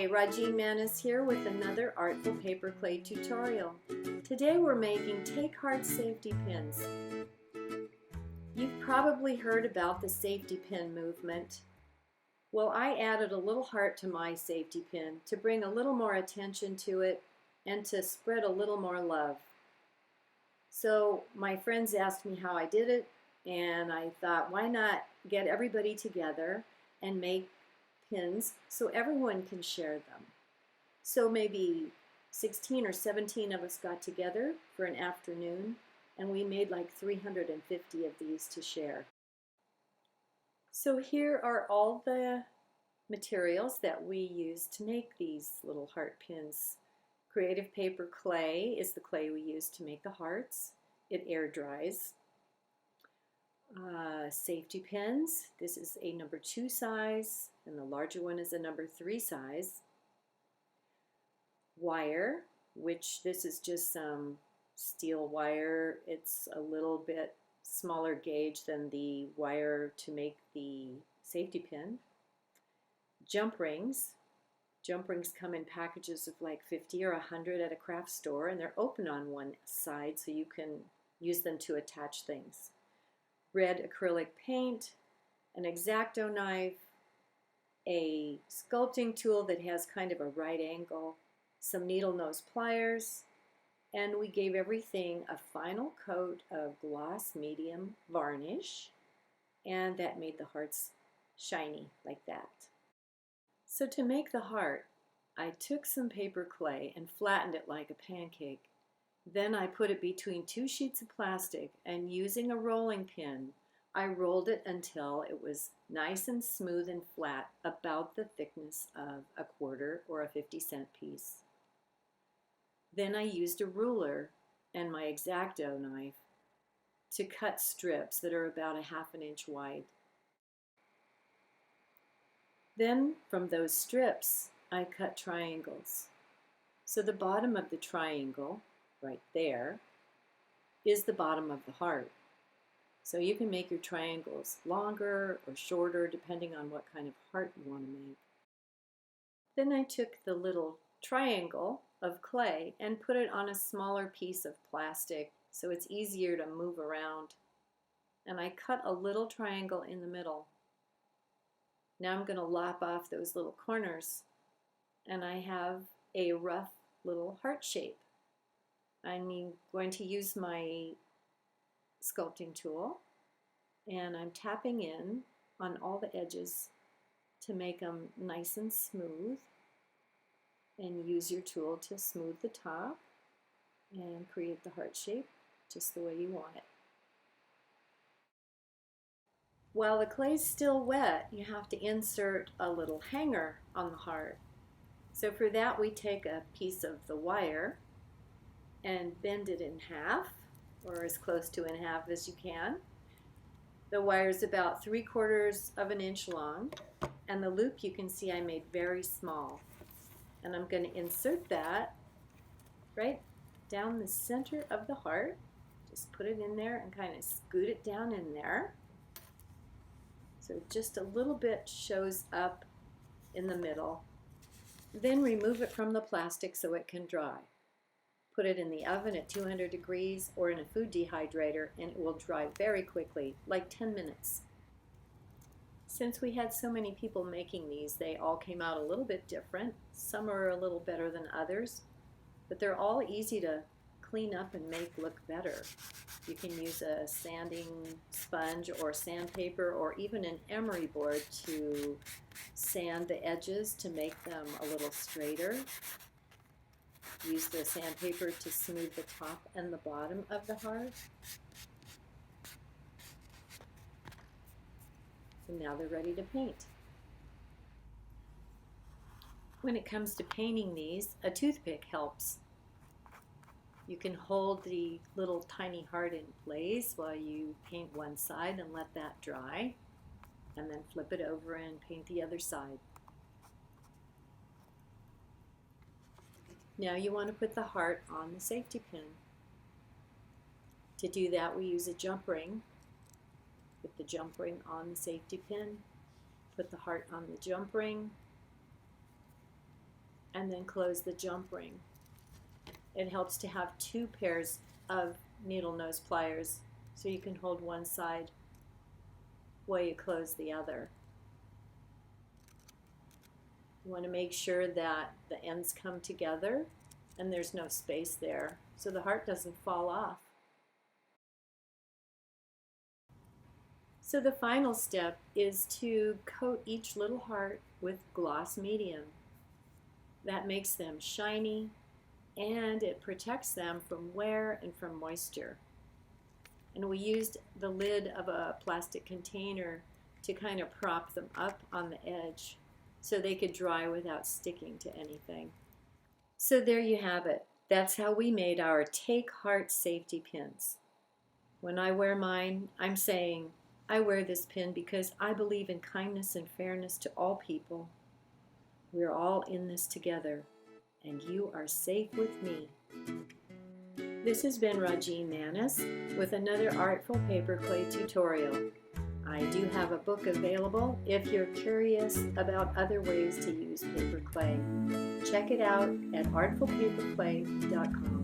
Hi, Rajin Manis here with another Artful Paper Clay tutorial. Today we're making Take Heart safety pins. You've probably heard about the safety pin movement. Well, I added a little heart to my safety pin to bring a little more attention to it and to spread a little more love. So my friends asked me how I did it, and I thought, why not get everybody together and make pins so everyone can share them. So maybe 16 or 17 of us got together for an afternoon and we made like 350 of these to share. So here are all the materials that we use to make these little heart pins. Creative paper clay is the clay we use to make the hearts. It air dries. Safety pins, this is a number 2 size and the larger one is a number 3 size. Wire, which this is just some steel wire. It's a little bit smaller gauge than the wire to make the safety pin. Jump rings. Jump rings come in packages of like 50 or 100 at a craft store, and they're open on one side so you can use them to attach things. Red acrylic paint, an X-Acto knife, a sculpting tool that has kind of a right angle, some needle nose pliers, and we gave everything a final coat of gloss medium varnish, and that made the hearts shiny like that. So to make the heart, I took some paper clay and flattened it like a pancake. Then I put it between 2 sheets of plastic, and using a rolling pin, I rolled it until it was nice and smooth and flat, about the thickness of a quarter or a 50-cent piece. Then I used a ruler and my X-Acto knife to cut strips that are about a ½ inch wide. Then from those strips, I cut triangles. So the bottom of the triangle, right there, is the bottom of the heart. So you can make your triangles longer or shorter depending on what kind of heart you want to make. Then I took the little triangle of clay and put it on a smaller piece of plastic so it's easier to move around. And I cut a little triangle in the middle. Now I'm going to lop off those little corners, and I have a rough little heart shape. I'm going to use my sculpting tool, and I'm tapping in on all the edges to make them nice and smooth, and use your tool to smooth the top and create the heart shape just the way you want it. While the clay's still wet, you have to insert a little hanger on the heart. So for that, we take a piece of the wire and bend it in half, or as close to in half as you can. The wire is about 3/4 of an inch long, and the loop you can see I made very small. And I'm going to insert that right down the center of the heart. Just put it in there and kind of scoot it down in there. So just a little bit shows up in the middle. Then remove it from the plastic so it can dry. Put it in the oven at 200 degrees or in a food dehydrator, and it will dry very quickly, like 10 minutes. Since we had so many people making these, they all came out a little bit different. Some are a little better than others, but they're all easy to clean up and make look better. You can use a sanding sponge or sandpaper or even an emery board to sand the edges to make them a little straighter. Use the sandpaper to smooth the top and the bottom of the heart. So now they're ready to paint. When it comes to painting these, a toothpick helps. You can hold the little tiny heart in place while you paint one side and let that dry, and then flip it over and paint the other side. Now you want to put the heart on the safety pin. To do that, we use a jump ring. Put the jump ring on the safety pin. Put the heart on the jump ring. and then close the jump ring. It helps to have 2 pairs of needle nose pliers so you can hold one side while you close the other. You want to make sure that the ends come together and there's no space there so the heart doesn't fall off. So the final step is to coat each little heart with gloss medium. That makes them shiny and it protects them from wear and from moisture. And we used the lid of a plastic container to kind of prop them up on the edge so they could dry without sticking to anything. So there you have it. That's how we made our Take Heart safety pins. When I wear mine, I'm saying, I wear this pin because I believe in kindness and fairness to all people. We're all in this together, and you are safe with me. This has been Rajeen Manis with another Artful Paperclay tutorial. I do have a book available if you're curious about other ways to use paper clay. Check it out at artfulpaperclay.com.